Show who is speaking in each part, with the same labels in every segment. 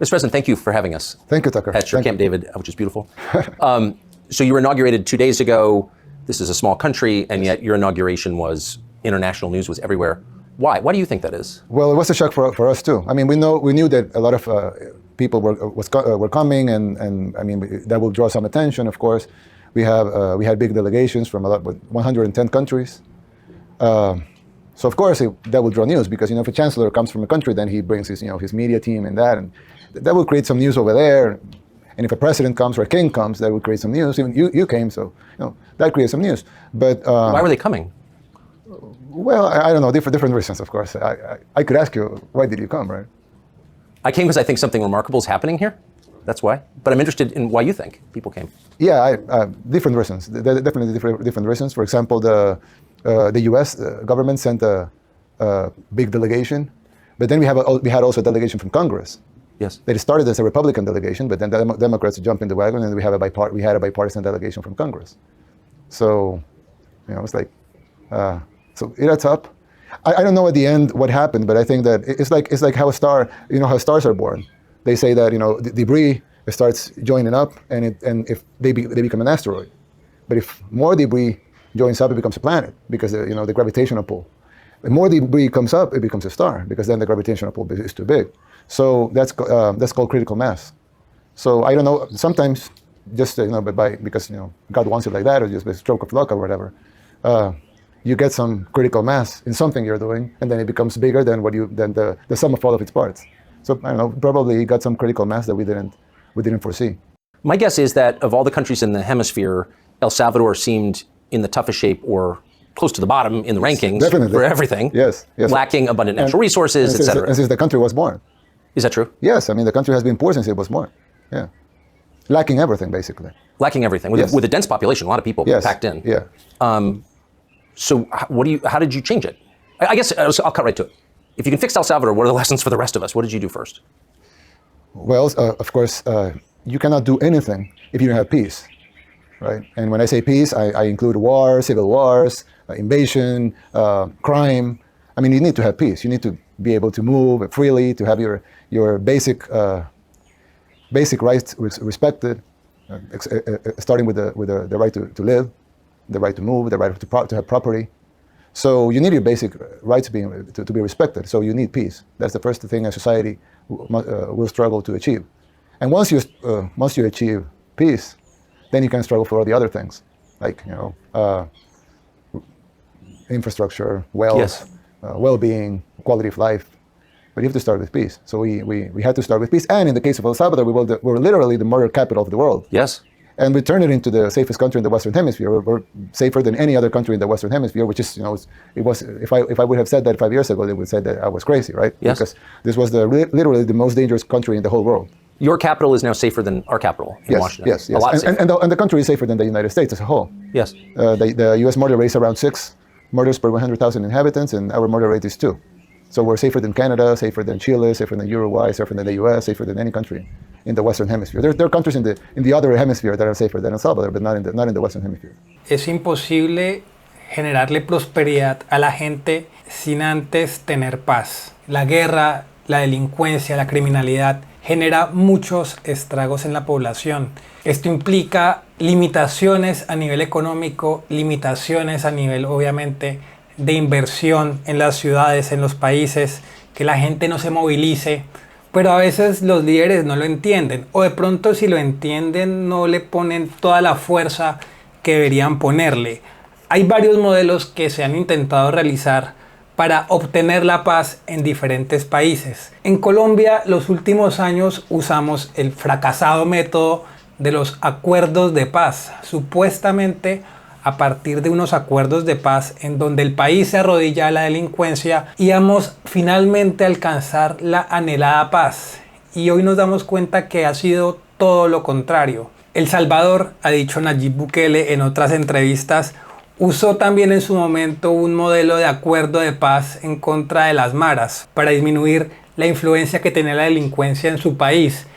Speaker 1: Mr. President, thank you for having us.
Speaker 2: Thank you, Tucker.
Speaker 1: At your Camp David, which is beautiful. So you were inaugurated 2 days ago. This is a small country, and yet your inauguration was international news, was everywhere. Why? Why do you think that is?
Speaker 2: Well, it was a shock for us too. I mean, we knew that a lot of people were coming, and I mean that will draw some attention. Of course, we had big delegations from 110 countries. So of course that will draw news because if a chancellor comes from a country, then he brings his media team and that will create some news over there. And if a president comes or a king comes, that will create some news. Even you came, so that creates some news. But
Speaker 1: why were they coming?
Speaker 2: Well, I don't know, different reasons, of course. I could ask you, why did you come, right?
Speaker 1: I came because I think something remarkable is happening here. That's why. But I'm interested in why you think people came.
Speaker 2: Yeah, different reasons. Definitely different reasons. For example, the U.S. Government sent a big delegation, but then we had also a delegation from Congress.
Speaker 1: Yes.
Speaker 2: They started as a Republican delegation, but then the Democrats jumped in the wagon, and we had a bipartisan delegation from Congress. So, it's like, so it adds up. I don't know at the end what happened, but I think that it's like how how stars are born. They say that the debris starts joining up, and if they become an asteroid, but if more debris joins up, it becomes a planet because the gravitational pull. The more debris comes up, it becomes a star because then the gravitational pull is too big. So that's called critical mass. So I don't know. Sometimes just because God wants it like that, or just a stroke of luck or whatever, you get some critical mass in something you're doing, and then it becomes bigger than the sum of all of its parts. So I don't know. Probably got some critical mass that we didn't foresee.
Speaker 1: My guess is that of all the countries in the hemisphere, El Salvador seemed in the toughest shape or close to the bottom in the rankings for everything.
Speaker 2: Yes.
Speaker 1: Lacking abundant natural resources, etc.
Speaker 2: And since the country was born.
Speaker 1: Is that true?
Speaker 2: Yes, I mean the country has been poor since it was born. Yeah, lacking everything basically.
Speaker 1: Lacking everything with a dense population, a lot of people packed in.
Speaker 2: Yeah.
Speaker 1: So how did you change it? I guess I'll cut right to it. If you can fix El Salvador, what are the lessons for the rest of us? What did you do first?
Speaker 2: Well, of course, you cannot do anything if you don't have peace, right? And when I say peace, I include war, civil wars, invasion, crime. I mean, you need to have peace. You need to be able to move freely, to have your basic rights respected, starting with the right to live, the right to move, the right to have property. So you need your basic rights to be respected. So you need peace. That's the first thing a society will struggle to achieve. And once you achieve peace, then you can struggle for all the other things, like infrastructure, wealth, well-being, quality of life. But you have to start with peace. So we had to start with peace. And in the case of El Salvador, we were literally the murder capital of the world.
Speaker 1: Yes.
Speaker 2: And we turned it into the safest country in the Western Hemisphere. We're safer than any other country in the Western Hemisphere, which is, it was. If I would have said that 5 years ago, they would say that I was crazy, right?
Speaker 1: Yes.
Speaker 2: Because this was literally the most dangerous country in the whole world.
Speaker 1: Your capital is now safer than our capital in Washington.
Speaker 2: Yes.
Speaker 1: A lot safer.
Speaker 2: And the country is safer than the United States as a whole.
Speaker 1: Yes.
Speaker 2: The U.S. murder rate is around 6 murders per 100,000 inhabitants, and our murder rate is 2. So we're safer than Canada, safer than Chile, safer than Uruguay, safer than the U.S., safer than any country in the Western Hemisphere. There are countries in the other hemisphere that are safer than El Salvador, but not in the Western Hemisphere.
Speaker 3: Es imposible generarle prosperidad a la gente sin antes tener paz. La guerra, la delincuencia, la criminalidad genera muchos estragos en la población. Esto implica limitaciones a nivel económico, limitaciones a nivel, obviamente, de inversión en las ciudades, en los países, que la gente no se movilice, pero a veces los líderes no lo entienden, o de pronto si lo entienden no le ponen toda la fuerza que deberían ponerle. Hay varios modelos que se han intentado realizar para obtener la paz en diferentes países. En Colombia, los últimos años usamos el fracasado método de los acuerdos de paz, supuestamente a partir de unos acuerdos de paz en donde el país se arrodilla a la delincuencia, íbamos finalmente a alcanzar la anhelada paz. Y hoy nos damos cuenta que ha sido todo lo contrario. El Salvador, ha dicho Nayib Bukele en otras entrevistas, usó también en su momento un modelo de acuerdo de paz en contra de las maras para disminuir la influencia que tenía la delincuencia en su país.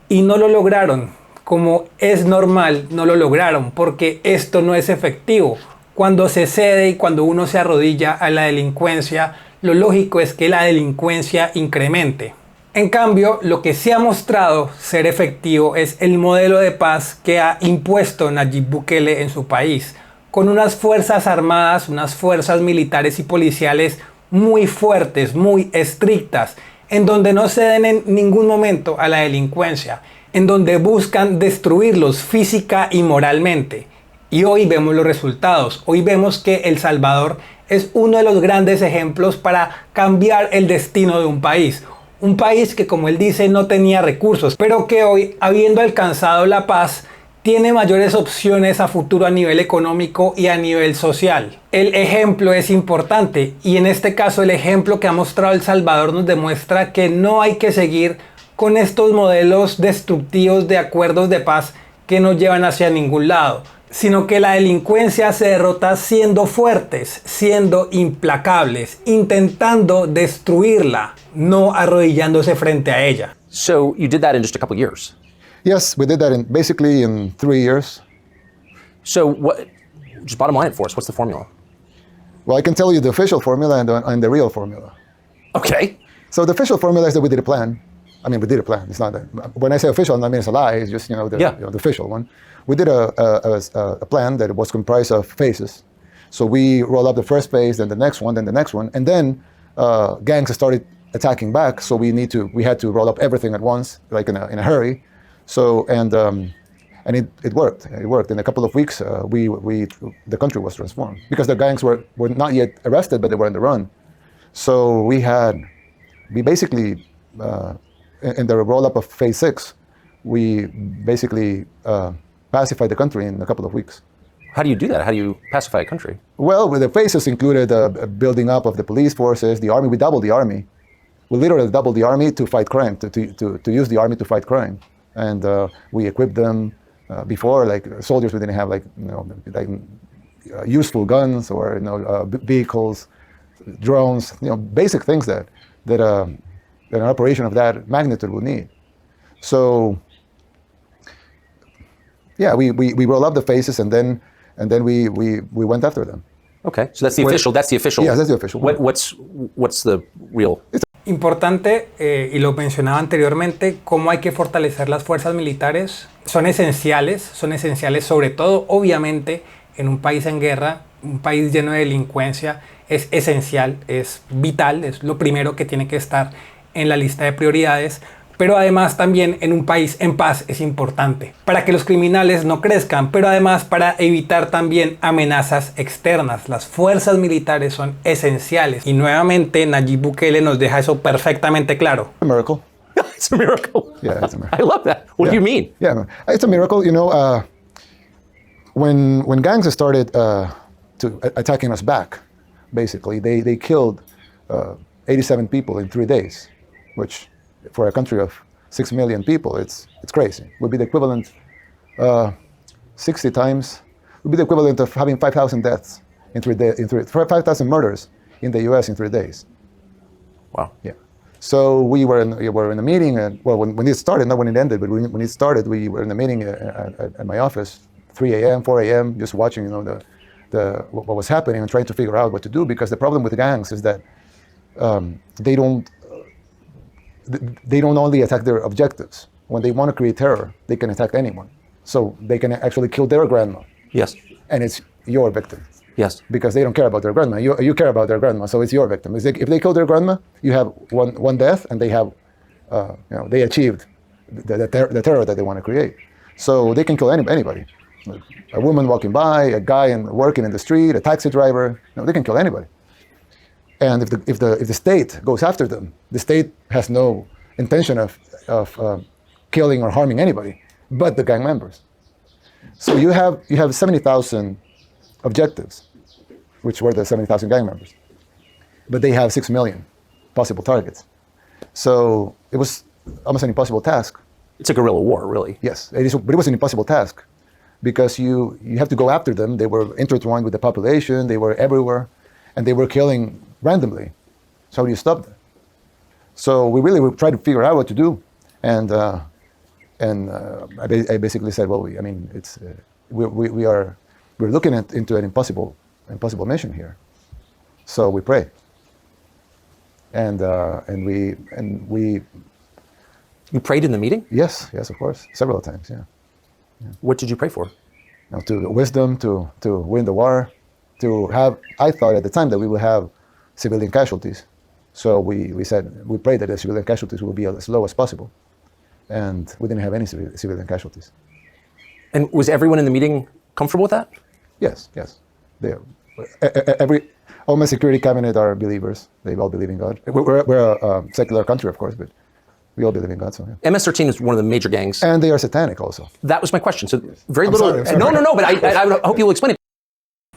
Speaker 3: Y no lo lograron. Como es normal, no lo lograron porque esto no es efectivo. Cuando se cede y cuando uno se arrodilla a la delincuencia, lo lógico es que la delincuencia incremente. En cambio, lo que sí ha mostrado ser efectivo es el modelo de paz que ha impuesto Nayib Bukele en su país, con unas fuerzas armadas, unas fuerzas militares y policiales muy fuertes, muy estrictas, en donde no ceden en ningún momento a la delincuencia, en donde buscan destruirlos física y moralmente. Y hoy vemos los resultados. Hoy vemos que El Salvador es uno de los grandes ejemplos para cambiar el destino de un país. Un país que, como él dice, no tenía recursos, pero que hoy, habiendo alcanzado la paz, tiene mayores opciones a futuro a nivel económico y a nivel social. El ejemplo es importante y en este caso el ejemplo que ha mostrado El Salvador nos demuestra que no hay que seguir con estos modelos destructivos de acuerdos de paz que no llevan hacia ningún lado, sino que la delincuencia se derrota siendo fuertes, siendo implacables, intentando destruirla, no arrodillándose frente a ella.
Speaker 1: So you did that in just a couple years.
Speaker 2: Yes, we did that basically in 3 years.
Speaker 1: So what? Just bottom line for us. What's the formula?
Speaker 2: Well, I can tell you the official formula and the real formula.
Speaker 1: Okay.
Speaker 2: So the official formula is that we did a plan. I mean, we did a plan. It's not that. When I say official, I mean it's a lie. It's just the official one. We did a plan that was comprised of phases. So we rolled up the first phase, then the next one, then the next one, and then gangs started attacking back. So we had to roll up everything at once, like in a hurry. So and it worked. It worked. In a couple of weeks, the country was transformed because the gangs were not yet arrested, but they were on the run. So we basically in the roll-up of Phase 6, we basically pacified the country in a couple of weeks.
Speaker 1: How do you do that? How do you pacify a country?
Speaker 2: Well, the phases included building up of the police forces, the army. We doubled the army. We literally doubled the army to fight crime, to use the army to fight crime. And we equipped them before, like soldiers, we didn't have useful guns or vehicles, drones, basic things that an operation of that magnitude would need. So yeah, we roll up the phases and then we went after them.
Speaker 1: Okay, so that's the official. That's the official.
Speaker 2: Yeah, that's the official.
Speaker 1: What's the real?
Speaker 3: Importante, y lo mencionaba anteriormente, cómo hay que fortalecer las fuerzas militares. Son esenciales sobre todo, obviamente, en un país en guerra, un país lleno de delincuencia, es esencial, es vital, es lo primero que tiene que estar en la lista de prioridades. Pero además también en un país en paz es importante para que los criminales no crezcan, pero además para evitar también amenazas externas. Las fuerzas militares son esenciales y nuevamente Nayib Bukele nos deja eso perfectamente claro.
Speaker 2: A miracle.
Speaker 1: It's a miracle.
Speaker 2: Yeah, it's a miracle.
Speaker 1: I love that. What do you mean?
Speaker 2: Yeah, it's a miracle. When gangs started attacking us back, basically they killed 87 people in 3 days, which for a country of 6 million people, it's crazy. Would be the equivalent 60 times. Would be the equivalent of having 5,000 deaths in 3 days. 5,000 murders in the U.S. in 3 days.
Speaker 1: Wow.
Speaker 2: Yeah. So we were in a meeting, and when it started, not when it ended, but when it started, we were in a meeting at my office, 3 a.m., 4 a.m., just watching, what was happening and trying to figure out what to do. Because the problem with the gangs is that they don't only attack their objectives. When they want to create terror, they can attack anyone. So they can actually kill their grandma.
Speaker 1: Yes.
Speaker 2: And it's your victim.
Speaker 1: Yes.
Speaker 2: Because they don't care about their grandma. You care about their grandma, so it's your victim. If they kill their grandma, you have one death, and they have, they achieved the terror that they want to create. So they can kill anybody. A woman walking by, a guy working in the street, a taxi driver. They can kill anybody. And if the state goes after them, the state has no intention of killing or harming anybody, but the gang members. So you have 70,000 objectives, which were the 70,000 gang members, but they have 6 million possible targets. So it was almost an impossible task.
Speaker 1: It's a guerrilla war, really.
Speaker 2: Yes, but it was an impossible task because you have to go after them. They were intertwined with the population. They were everywhere, and they were killing randomly. So how do you stop that? So we really tried to figure out what to do, and I basically said, well, we're looking into an impossible mission here. So we pray, and we
Speaker 1: You prayed in the meeting?
Speaker 2: Yes, of course, several times. Yeah,
Speaker 1: What did you pray for?
Speaker 2: to wisdom, to win the war, to have. I thought at the time that we would have civilian casualties, so we said we prayed that the civilian casualties would be as low as possible, and we didn't have any civilian casualties.
Speaker 1: And was everyone in the meeting comfortable with that?
Speaker 2: Yes. They, all my security cabinet are believers. They all believe in God. We're a secular country, of course, but we all believe in God. So yeah.
Speaker 1: MS-13 is one of the major gangs.
Speaker 2: And they are satanic also.
Speaker 1: That was my question. So very
Speaker 2: I'm
Speaker 1: little.
Speaker 2: sorry, I'm sorry.
Speaker 1: No, but I hope you will explain it.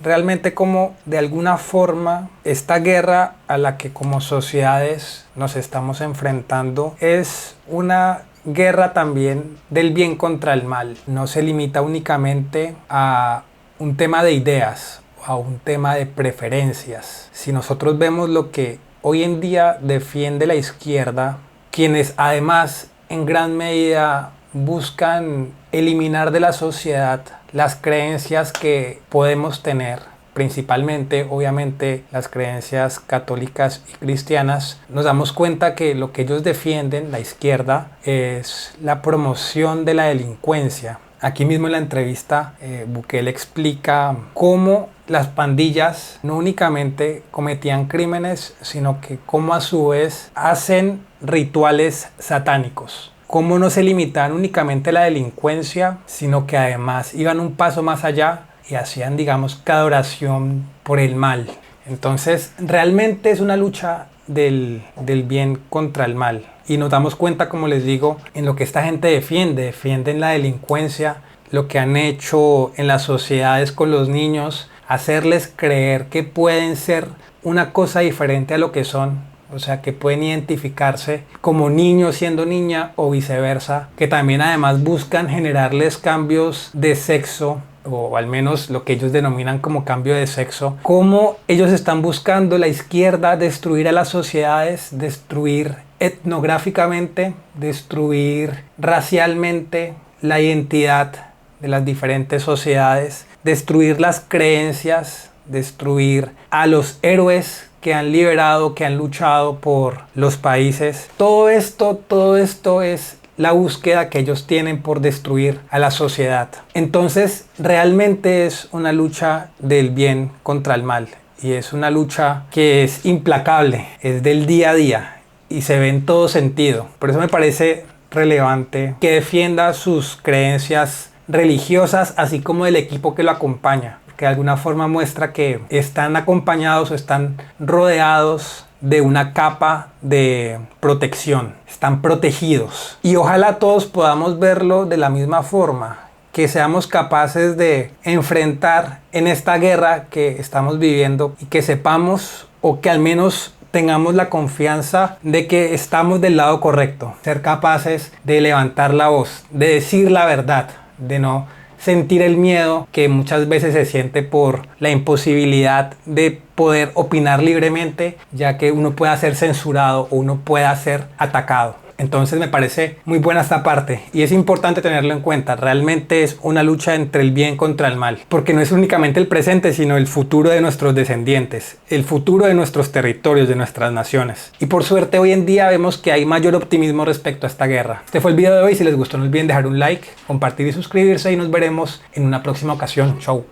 Speaker 3: Realmente como de alguna forma esta guerra a la que como sociedades nos estamos enfrentando es una guerra también del bien contra el mal. No se limita únicamente a un tema de ideas, a un tema de preferencias. Si nosotros vemos lo que hoy en día defiende la izquierda, quienes además en gran medida buscan eliminar de la sociedad las creencias que podemos tener, principalmente, obviamente, las creencias católicas y cristianas, nos damos cuenta que lo que ellos defienden, la izquierda, es la promoción de la delincuencia. Aquí mismo en la entrevista, Bukele explica cómo las pandillas no únicamente cometían crímenes, sino que cómo a su vez hacen rituales satánicos. Cómo no se limitaban únicamente a la delincuencia, sino que además iban un paso más allá y hacían, digamos, cada oración por el mal. Entonces, realmente es una lucha del bien contra el mal. Y nos damos cuenta, como les digo, en lo que esta gente defienden la delincuencia, lo que han hecho en las sociedades con los niños, hacerles creer que pueden ser una cosa diferente a lo que son, o sea, que pueden identificarse como niños siendo niña o viceversa, que también además buscan generarles cambios de sexo, o al menos lo que ellos denominan como cambio de sexo, cómo ellos están buscando la izquierda destruir a las sociedades, destruir etnográficamente, destruir racialmente la identidad de las diferentes sociedades, destruir las creencias, destruir a los héroes que han liberado, que han luchado por los países. Todo esto es la búsqueda que ellos tienen por destruir a la sociedad. Entonces, realmente es una lucha del bien contra el mal. Y es una lucha que es implacable, es del día a día y se ve en todo sentido. Por eso me parece relevante que defienda sus creencias religiosas, así como del equipo que lo acompaña, que de alguna forma muestra que están acompañados o están rodeados de una capa de protección, están protegidos. Y ojalá todos podamos verlo de la misma forma, que seamos capaces de enfrentar en esta guerra que estamos viviendo y que sepamos, o que al menos tengamos la confianza de que estamos del lado correcto, ser capaces de levantar la voz, de decir la verdad, de no sentir el miedo que muchas veces se siente por la imposibilidad de poder opinar libremente, ya que uno pueda ser censurado o uno pueda ser atacado. Entonces me parece muy buena esta parte y es importante tenerlo en cuenta. Realmente es una lucha entre el bien contra el mal, porque no es únicamente el presente, sino el futuro de nuestros descendientes, el futuro de nuestros territorios, de nuestras naciones. Y por suerte hoy en día vemos que hay mayor optimismo respecto a esta guerra. Este fue el video de hoy. Si les gustó, no olviden dejar un like, compartir y suscribirse, y nos veremos en una próxima ocasión. Chau.